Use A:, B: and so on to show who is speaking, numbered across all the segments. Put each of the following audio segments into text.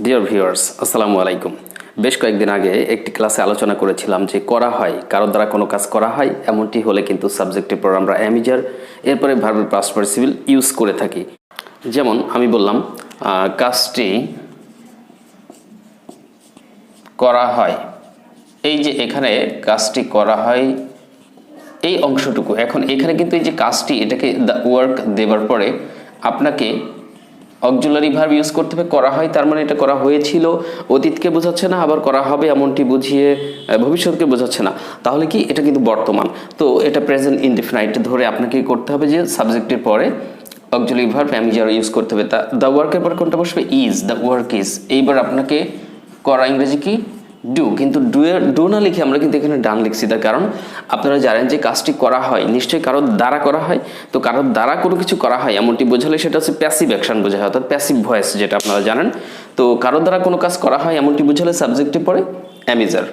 A: Dear viewers, আসসালামু আলাইকুম। বেশ কয়েকদিন আগে একটি ক্লাসে আলোচনা করেছিলাম যে করা হয়, কারোর দ্বারা কোনো কাজ করা হয় এমনটি হলে কিন্তু সাবজেক্টের পর আমরা অ্যামিজার এরপরে ভার্বের পাস্ট পার্টিসিপল ইউজ করে থাকি। যেমন আমি বললাম কাজটি করা হয়, এই যে এখানে কাজটি করা হয় এই অংশটুকু, এখন এখানে কিন্তু এই যে কাজটি এটাকে দ্য ওয়ার্ক দেবার পরে আপনাকে অক্সিলারি ভার্ব ইউজ করতে হবে। করা হয় তার মানে এটা করা হয়েছিল, অতীতকে বোঝাচ্ছে না, আবার করা হবে এমনটি বুঝিয়ে ভবিষ্যৎকে বোঝাচ্ছে না। তাহলে কি এটা কিন্তু বর্তমান, তো এটা প্রেজেন্ট ইনডিফিনাইট ধরে আপনাকে করতে হবে যে সাবজেক্টের পরে অক্সিলারি ভার্ব অ্যামিজার ইউজ করতে হবে। তা দ্য ওয়ার্কের পরে কোনটা বসবে? Is, the work is. এইবার আপনাকে করা ইংরেজি কি? ডু। কিন্তু ডু না লিখে আমরা কিন্তু এখানে ডান লিখছি, তার কারণ আপনারা জানেন যে কাজটি করা হয় নিশ্চয়ই কারোর দ্বারা করা হয়। তো কারোর দ্বারা কোনো কিছু করা হয় এমনটি বোঝালে সেটা হচ্ছে প্যাসিভ অ্যাকশন বোঝায়, অর্থাৎ প্যাসিভ ভয়েস, যেটা আপনারা জানেন। তো কারোর দ্বারা কোনো কাজ করা হয় এমনটি বোঝালে সাবজেক্টে পড়ে অ্যামিজার,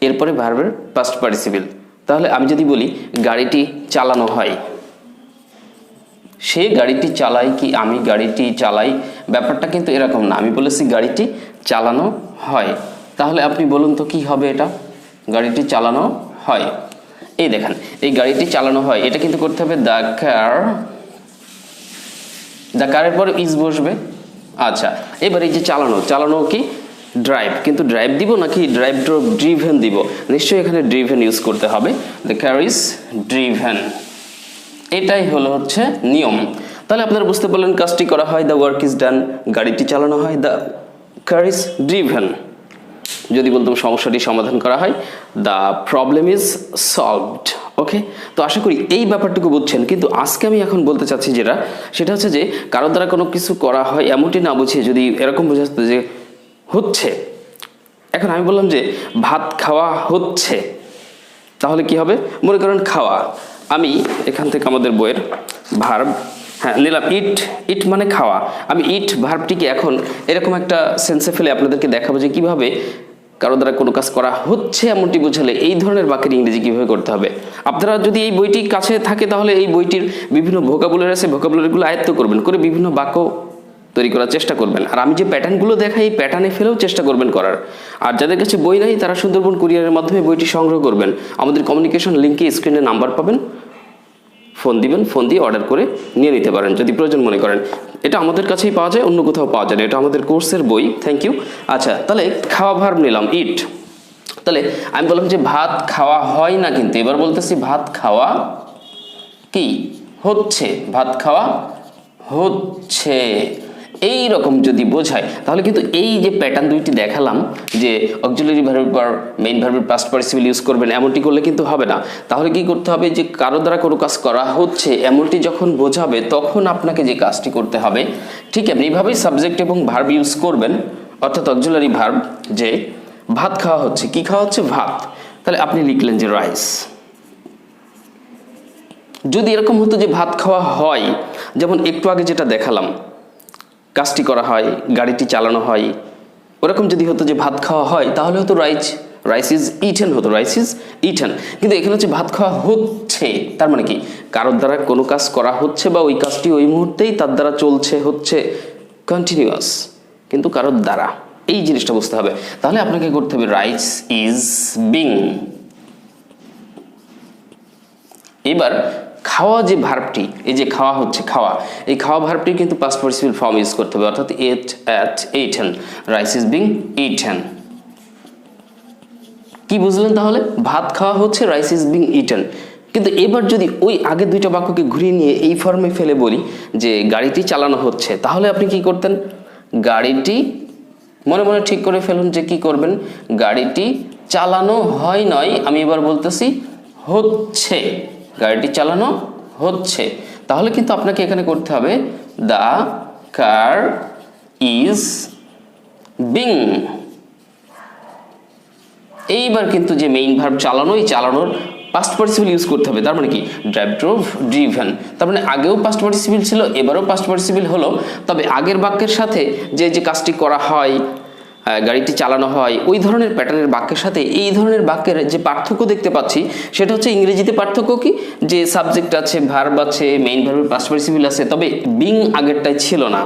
A: এরপরে ভার্বের পাস্ট পার্টিসিপল। তাহলে আমি যদি বলি গাড়িটি চালানো হয়, সে গাড়িটি চালায় কি আমি গাড়িটি চালাই, ব্যাপারটা কিন্তু এরকম না। আমি বলেছি গাড়িটি চালানো হয়, তাহলে আপনি বলুন তো কি হবে? এটা গাড়িটি চালানো হয়। এই দেখেন, এই গাড়িটি চালানো হয়, এটা কিন্তু করতে হবে দ্য কার। দ্য কারের পরে ইজ বসবে। আচ্ছা, এবার এই যে চালানো, চালানো কি? ড্রাইভ। কিন্তু ড্রাইভ দিব নাকি ড্রাইভ ড্রিভেন দিব? নিশ্চয়ই এখানে ড্রিভেন ইউজ করতে হবে। দ্য কার ইজ ড্রিভেন, এটাই হলো হচ্ছে নিয়ম। তাহলে আপনারা বুঝতে পারলেন কাজটি করা হয়, দ্য ওয়ার্ক ইজ ডান, গাড়িটি চালানো হয়, দ্য কার ইজ ড্রিভেন। যদি বলতাম সমস্যাটি সমাধান করা হয়, দ্য প্রবলেম ইজ সলভড। ওকে, তো আশা করি এই ব্যাপারটুকু বুঝছেন। কিন্তু আজকে আমি এখন বলতে চাচ্ছি যেটা, সেটা হচ্ছে যে কারোর দ্বারা কোনো কিছু করা হয় এমনটি না বুঝিয়ে যদি এরকম বোঝাতে যে হচ্ছে। এখন আমি বললাম যে ভাত খাওয়া হচ্ছে, তাহলে কি হবে? মনে করেন খাওয়া, আমি এখান থেকে আমাদের বইয়ের ভার্ব নিলাম ইট। ইট মানে খাওয়া। আমি ইট ভার্বটিকে এখন এরকম একটা সেন্সে ফেলে আপনাদেরকে দেখাবো যে কিভাবে কারো দ্বারা কোনো কাজ করা হচ্ছে এমনটি বোঝালে এই ধরনের বাক্যের ইংরেজি কিভাবে করতে হবে। আপনারা যদি এই বইটি কাছে থাকে তাহলে এই বইটির বিভিন্ন ভোকাবুলারি আছে, ভোকাবুলারিগুলো আয়ত্ত করবেন, করে বিভিন্ন বাক্য তৈরি করার চেষ্টা করবেন। আর আমি যে প্যাটার্নগুলো দেখাই এই প্যাটার্নে ফেলেও চেষ্টা করবেন করার। আর যাদের কাছে বই নাই তারা সুন্দরবন কুরিয়ারের মাধ্যমে বইটি সংগ্রহ করবেন। আমাদের কমিউনিকেশন লিঙ্কে স্ক্রিনে নাম্বার পাবেন, ফোন দিবেন, ফোন দিয়ে অর্ডার করে নিয়ে নিতে পারেন যদি প্রয়োজন মনে করেন। এটা আমাদের কাছেই পাওয়া যায়, অন্য কোথাও পাওয়া যায় না, এটা আমাদের কোর্সের বই। Thank you. আচ্ছা, তাহলে খাওয়া ভার্ব নিলাম ইট। তাহলে আমি বললাম যে ভাত খাওয়া হয় না, কিন্তু এবার বলতেছি ভাত খাওয়া কি হচ্ছে, ভাত খাওয়া হচ্ছে। এই রকম যদি বোঝায় তাহলে কিন্তু এই যে প্যাটার্ন দুইটি দেখালাম যে অক্সিলারি ভার্বের পর মেইন ভার্বের পাস্ট পার্টিসিপল ইউজ করবেন এমনটি করলে কিন্তু হবে না। তাহলে কি করতে হবে? যে কারো দ্বারা কোনো কাজ করা হচ্ছে এমনটি যখন বোঝাবে তখন আপনাকে যে কাজটি করতে হবে ঠিক এমনিভাবেই সাবজেক্ট এবং ভার্ব ইউজ করবেন, অর্থাৎ অক্সিলারি ভার্ব। যে ভাত খাওয়া হচ্ছে, কি খাওয়া হচ্ছে? ভাত। তাহলে আপনি লিখলেন যে রাইস। যদি এরকম হতো যে ভাত খাওয়া হয়, যেমন একটু আগে যেটা দেখালাম কাজটি করা হয়, গাড়িটি চালানো হয়, ওরকম যদি হতো যে ভাত খাওয়া হয় তাহলে হতো রাইস ইজ ইটেন হতো, রাইস ইজ ইটেন। কিন্তু এখানে হচ্ছে ভাত খাওয়া হচ্ছে, তার মানে কি কারোর দ্বারা কোনো কাজ করা হচ্ছে বা ওই কাজটি ওই মুহূর্তেই তার দ্বারা চলছে, হচ্ছে কন্টিনিউয়াস, কিন্তু কারোর দ্বারা। এই জিনিসটা বুঝতে হবে। তাহলে আপনাকে করতে হবে রাইস ইজ বিং। এবার খাওয়া যে ভার্বটি, এই যে খাওয়া হচ্ছে, খাওয়া, এই খাওয়া ভার্বটি কিন্তু পাস্ট পার্টিসিপল ফর্ম ইউজ করতে হবে, অর্থাৎ ate, at, eaten. Rice is being eaten. কি বুঝলেন তাহলে? ভাত খাওয়া হচ্ছে, রাইস ইজ বিং ইটেন। কিন্তু এবার যদি ওই আগের দুইটা বাক্যকে ঘুরিয়ে নিয়ে এই ফর্মে ফেলে বলি যে গাড়িটি চালানো হচ্ছে, তাহলে আপনি কি করতেন? গাড়িটি, মনে মনে ঠিক করে ফেলুন যে কি করবেন। গাড়িটি চালানো হয় নয়, আমি এবার বলতেছি হচ্ছে, গাড়িটি চালানো হচ্ছে। তাহলে কিন্তু আপনাকে এখানে করতে হবে দ্য কার ইজ বিং। এইবার কিন্তু যে মেইন ভার্ব চালানো, এই চালানোর পাস্ট পার্টিসিপল ইউজ করতে হবে। তার মানে কি ড্রাইভ, ড্রোভ, ড্রিভেন। তার মানে আগেও পাস্ট পার্টিসিপল ছিল, এবারও পাস্ট পার্টিসিপল হলো। তবে আগের বাক্যের সাথে যে যে কাজটি করা হয়, গাড়িটি চালানো হয়, ওই ধরনের প্যাটার্নের বাক্যের সাথে এই ধরনের বাক্যের যে পার্থক্য দেখতে পাচ্ছি সেটা হচ্ছে ইংরেজিতে পার্থক্য কি, যে সাবজেক্ট আছে, ভার্ব আছে, মেইন ভার্বের পাস্ট পার্টিসিপল আছে, তবে বিং আগেরটাই ছিল না।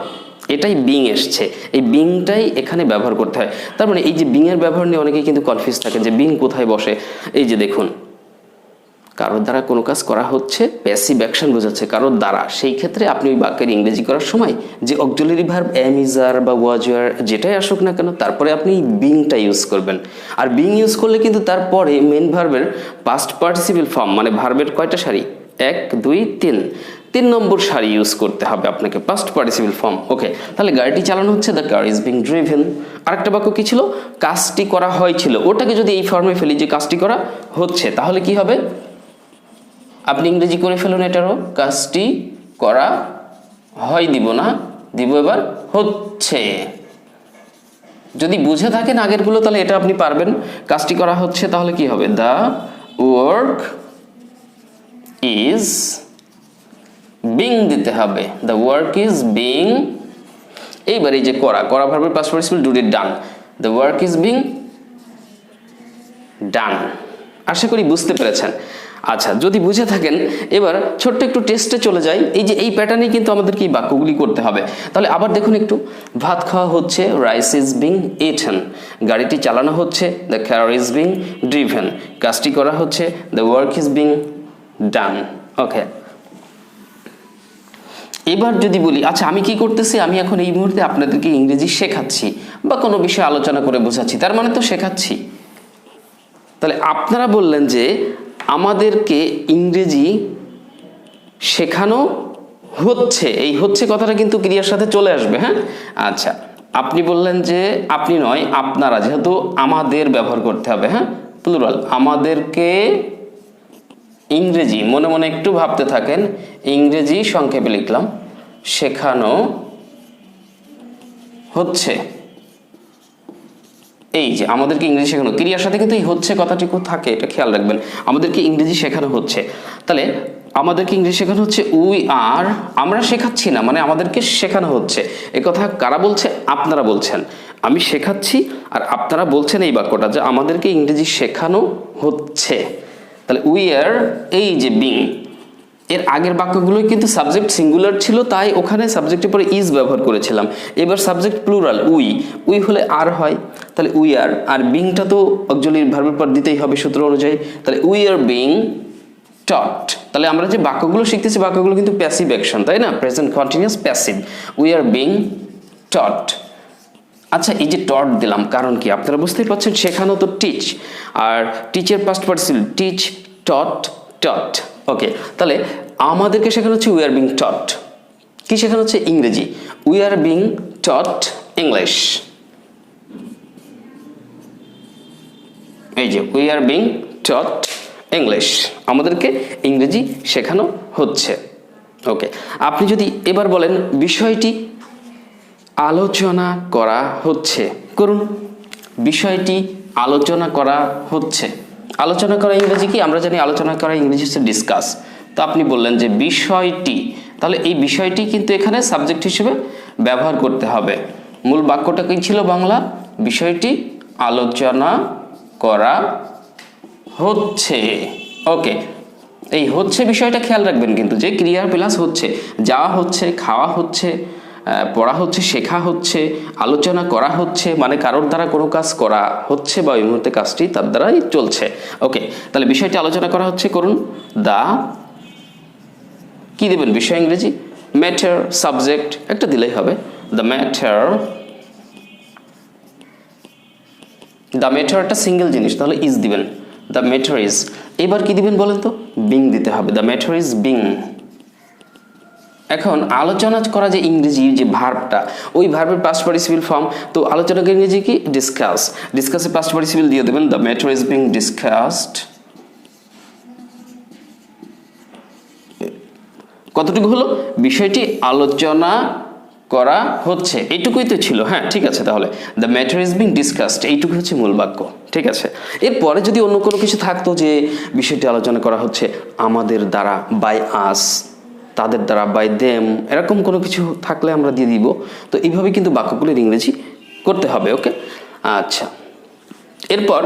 A: এটাই বিং এসছে, এই বিংটাই এখানে ব্যবহার করতে হয়। তার মানে এই যে বিং এর ব্যবহার নিয়ে অনেকেই কিন্তু কনফিউজ থাকে যে বিং কোথায় বসে। এই যে দেখুন, কারোর দ্বারা কোনো কাজ করা হচ্ছে, প্যাসিভ অ্যাকশন বোঝাচ্ছে কারোর দ্বারা, সেই ক্ষেত্রে আপনি ওই বাক্যের ইংরেজি করার সময় যে অক্সিলারি ভার্ব এম ইজ আর বা ওয়াজ ওয়ার যেটাই আসুক না কেন, তারপরে আপনি বিংটা ইউজ করবেন। আর বিং ইউজ করলে কিন্তু তারপরে মেন ভার্বের পাস্ট পার্টিসিপল ফর্ম মানে ভার্বের কয়টা সারি, 1 2 3, 3 নম্বর সারি ইউজ করতে হবে আপনাকে, পাস্ট পার্টিসিপল ফর্ম। ওকে, তাহলে গাড়িটি চালানো হচ্ছে, the car is being driven. আরেকটা বাক্য কি ছিল, কাজটি করা হয়েছিল, ওটাকে যদি এই ফর্মে ফেলি যে কাজটি করা হচ্ছে, তাহলে কি হবে, আপনি ইংরেজি করে ফেলুন এটারও, কাজটি করা হয় দিব না, দিব এবার হচ্ছে। যদি বুঝে থাকেন আগেরগুলো তাহলে এটা আপনি পারবেন। কাজটি করা হচ্ছে তাহলে কি হবে, দ্য ওয়ার্ক ইজ বিং দিতে হবে, দ্য ওয়ার্ক ইজ বিং। এইবার এই যে করা, করা ভার্বের past participle do it done, the work is being done. আশা করি বুঝতে পেরেছেন। আচ্ছা, যদি বুঝে থাকেন এবার ছোট্ট একটু টেস্টে চলে যাই। এই যে এই প্যাটার্নেই কিন্তু আমাদেরকে এই বাক্যগুলি করতে হবে। তাহলে আবার দেখুন একটু, ভাত খাওয়া হচ্ছে, রাইস ইজ বিং ইটেন। গাড়িটি চালানো হচ্ছে, the car is being driven. কাজটি করা হচ্ছে, the work is being done. Okay, এবার যদি বলি আচ্ছা আমি কি করতেছি, আমি এখন এই মুহূর্তে আপনাদেরকে ইংরেজি শেখাচ্ছি বা কোনো বিষয়ে আলোচনা করে বোঝাচ্ছি, তার মানে তো শেখাচ্ছি। তাহলে আপনারা বললেন যে আমাদেরকে ইংরেজি শেখানো হচ্ছে, এই হচ্ছে কথাটা কিন্তু ক্রিয়ার সাথে চলে আসবে। হ্যাঁ, আচ্ছা, আপনি বললেন যে, আপনি নয় আপনারা, যেহেতু আমাদের ব্যবহার করতে হবে। হ্যাঁ, প্লুরাল, আমাদেরকে ইংরেজি, মনে মনে একটু ভাবতে থাকেন, ইংরেজি সংক্ষেপে লিখলাম, শেখানো হচ্ছে। এই যে আমাদেরকে ইংরেজি শেখানো, ক্রিয়ার সাথে কিন্তু এই হচ্ছে কথাটিও থাকে, এটা খেয়াল রাখবেন। আমাদেরকে ইংরেজি শেখানো হচ্ছে, তাহলে আমাদেরকে ইংরেজি শেখানো হচ্ছে, উই আর, আমরা শেখাচ্ছি না, মানে আমাদেরকে শেখানো হচ্ছে। এই কথা কারা বলছে, আপনারা বলছেন। আমি শেখাচ্ছি আর আপনারা বলছেন এই বাক্যটা যে আমাদেরকে ইংরেজি শেখানো হচ্ছে। তাহলে উই আর, এই যে বিং, এর আগের বাক্যগুলোই কিন্তু সাবজেক্ট সিঙ্গুলার ছিল, তাই ওখানে সাবজেক্টের পরে ইজ ব্যবহার করেছিলাম। এবার সাবজেক্ট প্লুরাল, উই, উই হলে আর হয়, তাহলে উই আর, আর বিংটা তো অক্সিলারি ভার্বের পর দিতেই হবে সূত্র অনুযায়ী। তাহলে উই আর বিং টট। তাহলে আমরা যে বাক্যগুলো শিখতেছি বাক্যগুলো কিন্তু প্যাসিভ অ্যাকশন, তাই না, present continuous passive. We are being টট। আচ্ছা, এই যে টট দিলাম কারণ কি, আপনারা বুঝতেই পারছেন, শেখানো তো টিচ, আর টিচের পাস্ট পার্টিসিপল টিচ, টট, টট। ওকে, তাহলে আমাদেরকে শেখানো হচ্ছে, উই আর বিং টট। কি শেখানো হচ্ছে, ইংরেজি, we are being taught English. এই যে we are being taught English, আমাদেরকে ইংরেজি শেখানো হচ্ছে। ওকে, আপনি যদি এবার বলেন বিষয়টি আলোচনা করা হচ্ছে, করুন, বিষয়টি আলোচনা করা হচ্ছে। আলোচনা করা ইংরেজি কি, আমরা জানি আলোচনা করা ইংরেজি হচ্ছে ডিসকাস। তো আপনি বললেন যে বিষয়টি, তাহলে এই বিষয়টি কিন্তু এখানে সাবজেক্ট হিসেবে ব্যবহার করতে হবে। মূল বাক্যটা কি ছিল বাংলা, বিষয়টি আলোচনা করা হচ্ছে। ওকে, এই হচ্ছে বিষয়টা খেয়াল রাখবেন কিন্তু, যে ক্রিয়া প্লাস হচ্ছে, যাওয়া হচ্ছে, খাওয়া হচ্ছে, পড়া হচ্ছে, শেখা হচ্ছে, আলোচনা করা হচ্ছে, মানে কারোর দ্বারা কোনো কাজ করা হচ্ছে বা এই মুহূর্তে কাজটি তার দ্বারাই চলছে। ওকে, তাহলে বিষয়টি আলোচনা করা হচ্ছে, করুন, দা, কি দেবেন বিষয় ইংরেজি, ম্যাটার, সাবজেক্ট একটা দিলেই হবে, দ্য ম্যাটার। দ্য ম্যাটার একটা সিঙ্গেল জিনিস, তাহলে ইজ দিবেন, দ্য ম্যাটার ইজ। এবার কি দিবেন বলেন তো, বিং দিতে হবে, দ্য ম্যাটার ইজ বিং। এখন আলোচনা করা যে ইংরেজি যে ভার্বটা, ওই ভার্বের পাস্ট পার্টিসিপল ফর্ম, তো আলোচনাকে ইংরেজি কি, ডিসকাস। ডিসকাসের পাস্ট পার্টিসিপল দিয়ে দেবেন, the matter is being discussed. কতটুকু হলো, বিষয়টি আলোচনা করা হচ্ছে, এইটুকুই তো ছিল। হ্যাঁ, ঠিক আছে, তাহলে the matter is being discussed, এইটুকু হচ্ছে মূল বাক্য। ঠিক আছে, এরপরে যদি অন্য কোনো কিছু থাকতো যে বিষয়টি আলোচনা করা হচ্ছে আমাদের দ্বারা, বাই আস, তাদের দ্বারা, বাই দেম, এরকম কোনো কিছু থাকলে আমরা দিয়ে দিব। তো এইভাবে কিন্তু বাক্যগুলির ইংরেজি করতে হবে। ওকে, আচ্ছা, এরপর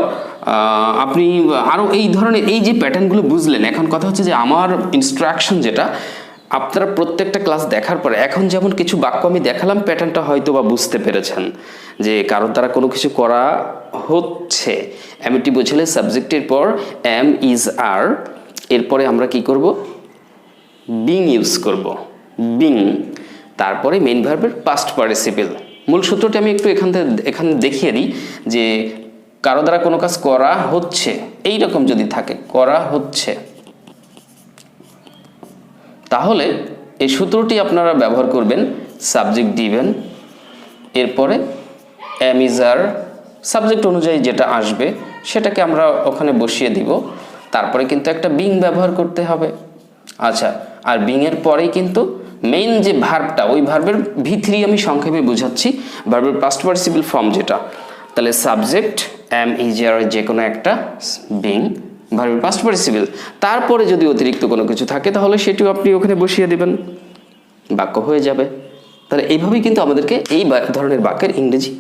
A: আপনি আরও এই ধরনের এই যে প্যাটার্নগুলো বুঝলেন। এখন কথা হচ্ছে যে আমার ইনস্ট্রাকশন যেটা, আপনারা প্রত্যেকটা ক্লাস দেখার পরে এখন যেমন কিছু বাক্য আমি দেখালাম, প্যাটার্নটা হয়তো বা বুঝতে পেরেছেন যে কারোর দ্বারা কোনো কিছু করা হচ্ছে। এমটি বোঝালে সাবজেক্টের পর এম ইজ আর, এরপরে আমরা কি করব, বিং ইউজ করব, বিং, তারপরে মেইন ভার্বের পাস্ট পার্টিসিপল। মূল সূত্রটি আমি একটু এখানে দেখিয়ে দিই যে কারো দ্বারা কোনো কাজ করা হচ্ছে, এই রকম যদি থাকে করা হচ্ছে, তাহলে এই সূত্রটি আপনারা ব্যবহার করবেন। সাবজেক্ট দিবেন, এরপরে এম ইজ আর, সাবজেক্ট অনুযায়ী যেটা আসবে সেটাকে আমরা ওখানে বসিয়ে দিব, তারপরে কিন্তু একটা বিং ব্যবহার করতে হবে। আচ্ছা, আর বিং এর পরেই কিন্তু মেইন যে ভার্বটা, ওই ভার্বের V3 আমি সংক্ষেপে বোঝাচ্ছি, ভার্বের পাস্ট পার্টিসিপল ফর্ম যেটা। তাহলে সাবজেক্ট এম ইজ আর, যে কোনো একটা, বিং ভার্বের পাস্ট পার্টিসিপল, তারপরে যদি অতিরিক্ত কোনো কিছু থাকে তাহলে সেটিও আপনি ওখানে বসিয়ে দিবেন, বাক্য হয়ে যাবে। তাহলে এইভাবেই কিন্তু আমাদেরকে এই ধরনের বাক্যের ইংরেজি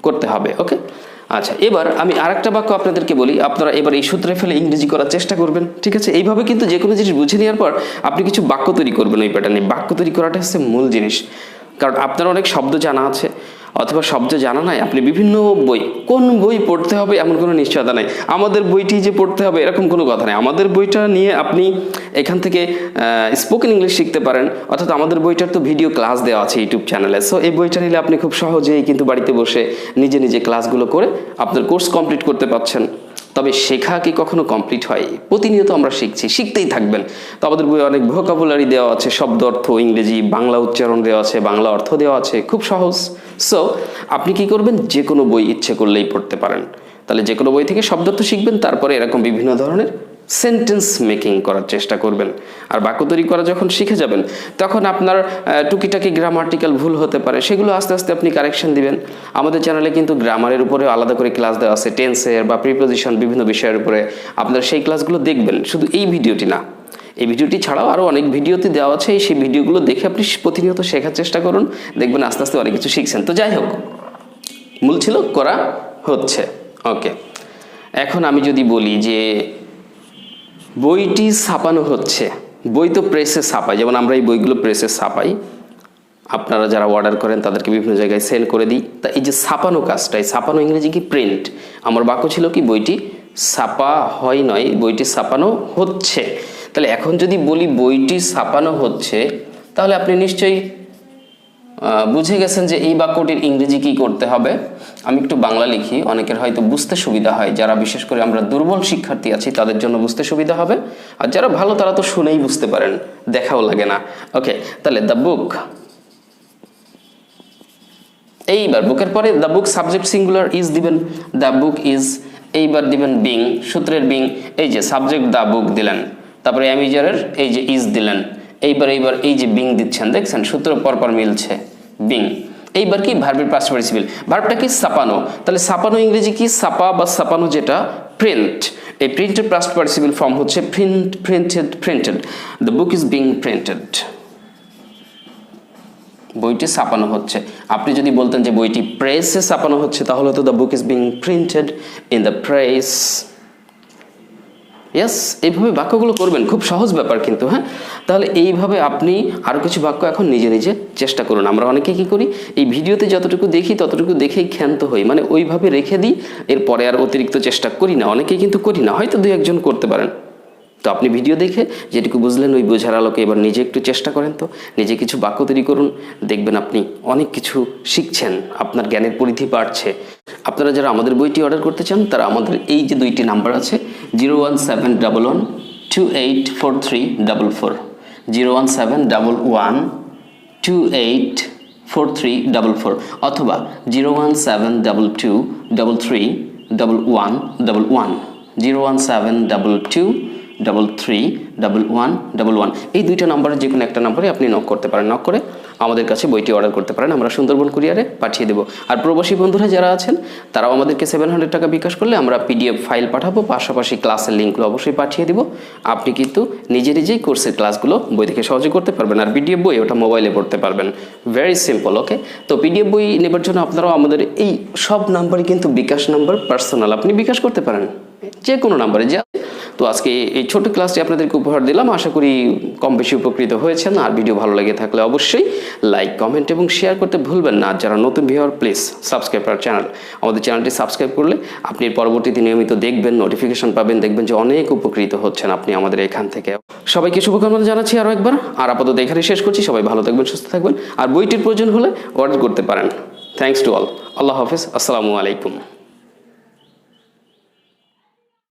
A: করতে হবে। ওকে, আচ্ছা, এবার আমি আরেকটা বাক্য আপনাদেরকে বলি, আপনারা এবার এই সূত্রে ফেলে ইংরেজি করার চেষ্টা করবেন, ঠিক আছে? এইভাবে কিন্তু যে কোনো জিনিস বুঝে নেওয়ার পর আপনি কিছু বাক্য তৈরি করবেন ওই প্যাটার্নে। বাক্য তৈরি করাটা হচ্ছে মূল জিনিস, কারণ আপনার অনেক শব্দ জানা আছে অথবা শব্দ জানা নাই, আপনি বিভিন্ন বই, কোন বই পড়তে হবে এমন কোনো নিশ্চয়তা নাই, আমাদের বইটি যে পড়তে হবে এরকম কোনো কথা নেই। আমাদের বইটা নিয়ে আপনি এখান থেকে স্পোকেন ইংলিশ শিখতে পারেন, অর্থাৎ আমাদের বইটার তো ভিডিও ক্লাস দেওয়া আছে ইউটিউব চ্যানেলে। সো এই বইটা নিলে আপনি খুব সহজেই কিন্তু বাড়িতে বসে নিজে নিজে ক্লাসগুলো করে আপনার কোর্স কমপ্লিট করতে পারছেন। তবে শেখা কি কখনো কমপ্লিট হয়? প্রতিনিয়ত আমরা শিখছি, শিখতেই থাকবেন। তো আমাদের বইয়ে অনেক ভোকাবুলারি দেওয়া আছে, শব্দ অর্থ ইংরেজি, বাংলা উচ্চারণ দেওয়া আছে, বাংলা অর্থ দেওয়া আছে, খুব সহজ। সো আপনি কি করবেন, যে কোনো বই ইচ্ছে করলেই পড়তে পারেন। তাহলে যে কোনো বই থেকে শব্দ অর্থ শিখবেন, তারপরে এরকম বিভিন্ন ধরনের সেন্টেন্স মেকিং করার চেষ্টা করবেন। আর বাক্য তৈরি করা যখন শিখে যাবেন, তখন আপনার টুকিটাকি গ্রামাটিক্যাল ভুল হতে পারে, সেগুলো আস্তে আস্তে আপনি কারেকশন দিবেন। আমাদের চ্যানেলে কিন্তু গ্রামারের উপরে আলাদা করে ক্লাস দেওয়া আছে, টেন্সের বা প্রিপোজিশন বিভিন্ন বিষয়ের উপরে, আপনারা সেই ক্লাসগুলো দেখবেন, শুধু এই ভিডিওটি না। এই ভিডিওটি ছাড়াও আরও অনেক ভিডিওতে দেওয়া আছে, সেই ভিডিওগুলো দেখে আপনি প্রতিনিয়ত শেখার চেষ্টা করুন, দেখবেন আস্তে আস্তে অনেক কিছু শিখছেন। তো যাই হোক, মূল ছিল করা হচ্ছে। ওকে, এখন আমি যদি বলি যে বইটি ছাপানো হচ্ছে, বই তো প্রেসে ছাপাই, যেমন আমরা এই বইগুলো প্রেসে ছাপাই, আপনারা যারা অর্ডার করেন তাদেরকে বিভিন্ন জায়গায় সেন্ড করে দিই। তা এই যে ছাপানো কাজটা, এই ছাপানো ইংরেজি কি প্রিন্ট, আমার বাক্য ছিল কি বইটি ছাপা হয় নয়, বইটি ছাপানো হচ্ছে। তাহলে এখন যদি বলি বইটি ছাপানো হচ্ছে, তাহলে আপনি নিশ্চয়ই বুঝে গেছেন যে এই বাক্যটির ইংরেজি কি করতে হবে। আমি একটু বাংলা লিখি, অনেকের হয়তো বুঝতে সুবিধা হয়, যারা বিশেষ করে আমরা দুর্বল শিক্ষার্থী আছি তাদের জন্য বুঝতে সুবিধা হবে, আর যারা ভালো তারা তো শুনেই বুঝতে পারেন, দেখাও লাগে না। ওকে, তাহলে দ্য বুক, এইবার বুকের পরে the book subject singular is দিবেন, দ্য বুক ইজ, এইবার দিবেন বিং, সূত্রের বিং, এই যে সাবজেক্ট দ্য বুক দিলেন, তারপরে অ্যামিজারের এই যে ইজ দিলেন, এইবার এই যে বিং দিচ্ছেন, দেখছেন সূত্র পরপর মিলছে, বিং। এইবার কি ভার্বের পাস্ট পার্টিসিপল, ভার্বটা কি ছাপানো, তাহলে ছাপানো ইংরেজি কি, ছাপা বা ছাপানো যেটা প্রিন্ট, এই প্রিন্টের পাস্ট পার্টিসিপল ফর্ম হচ্ছে printed, the book is being printed, বইটি ছাপানো হচ্ছে। আপনি যদি বলতেন যে বইটি প্রেসে ছাপানো হচ্ছে, তাহলে তো the book is being printed in the press. Yes, এইভাবে বাক্যগুলো করবেন, খুব সহজ ব্যাপার কিন্তু। হ্যাঁ, তাহলে এইভাবে আপনি আরও কিছু বাক্য এখন নিজে নিজে চেষ্টা করুন। আমরা অনেকে কি করি, এই ভিডিওতে যতটুকু দেখি ততটুকু দেখেই ক্ষান্ত হই, মানে ওইভাবে রেখে দিই, এরপরে আর অতিরিক্ত চেষ্টা করি না। অনেকেই কিন্তু করি না, হয়তো 2-1 জন করতে পারেন। তো আপনি ভিডিও দেখে যেটুকু বুঝলেন ওই বোঝার আলোকে এবার নিজে একটু চেষ্টা করেন, তো নিজে কিছু বাক্য তৈরি করুন, দেখবেন আপনি অনেক কিছু শিখছেন, আপনার জ্ঞানের পরিধি বাড়ছে। আপনারা যারা আমাদের বইটি অর্ডার করতে চান, তারা আমাদের এই যে 2টি নাম্বার আছে, 01711284344, 01711284344, অথবা 01722331111, 01722331111, এই 2টা নাম্বারে যে কোনো একটা নাম্বারে আপনি নক করতে পারেন। নক করে আমাদের কাছে বইটি অর্ডার করতে পারেন, আমরা সুন্দরবন কুরিয়ারে পাঠিয়ে দেবো। আর প্রবাসী বন্ধুরা যারা আছেন, তারাও আমাদেরকে 700 টাকা বিকাশ করলে আমরা PDF ফাইল পাঠাবো, পাশাপাশি ক্লাসের লিঙ্কগুলো অবশ্যই পাঠিয়ে দিব। আপনি কিন্তু নিজে নিজেই কোর্সের ক্লাসগুলো বই থেকে সহজে করতে পারবেন। আর PDF বই ওটা মোবাইলে পড়তে পারবেন, ভেরি সিম্পল। ওকে, তো PDF বই নেবার জন্য আপনারাও আমাদের এই সব নাম্বারই কিন্তু বিকাশ নাম্বার, পার্সোনাল, আপনি বিকাশ করতে পারেন যে কোনো নাম্বারে, যা তো আজকে এই ছোট ক্লাসটি আপনাদেরকে উপহার দিলাম, আশা করি কম বেশি উপকৃত হয়েছেন। আর ভিডিও ভালো লেগে থাকলে অবশ্যই লাইক, কমেন্ট এবং শেয়ার করতে ভুলবেন না। আর যারা নতুন viewer, please subscribe our channel. আমাদের চ্যানেলটি সাবস্ক্রাইব করলে আপনি পরবর্তীতে নিয়মিত দেখবেন, নোটিফিকেশন পাবেন, দেখবেন যে অনেক উপকৃত হচ্ছেন আপনি আমাদের এখান থেকে। সবাইকে শুভকামনা জানাচ্ছি আরও একবার। আর আপাতত এখানে শেষ করছি। সবাই ভালো থাকবেন, সুস্থ থাকবেন। আর বইটির প্রয়োজন হলে অর্ডার করতে পারেন। Thanks to all. আল্লাহ হাফেজ। আসসালামু আলাইকুম।